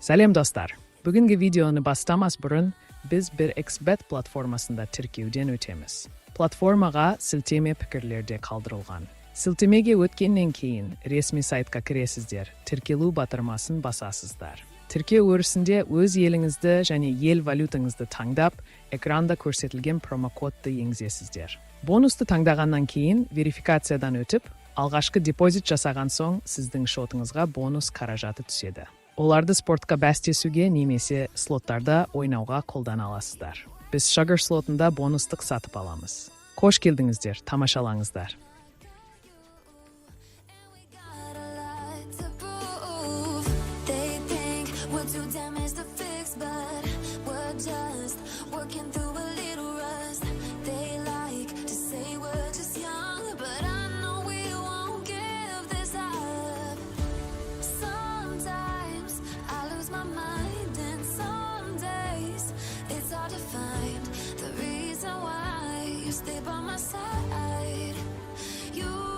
Сәлем достар. Бүгінгі видеоны бастамас бұрын біз бір XBET платформасында тіркеуден өтеміз. Платформаға сілтеме пікірлерде қалдырылған. Сілтемеге өткеннен кейін ресми сайтқа кіресіздер, тіркелу батырмасын басасыздар. Тіркеу өрісінде өз еліңізді және ел валютаңызды таңдап, экранда көрсетілген промокодты енгізесіздер. Бонусты таңдағаннан кейін верификациядан өтіп, алғашқы депозит жасаған соң сіздің шотыңызға бонус қаражаты түседі. Оларды спортқа бәстесуге немесе слоттарда ойнауға қолдана аласыздар. Біз Sugar слотында бонустық сатып аламыз. Қош келдіңіздер, тамашалаңыздар. Stay by my side. You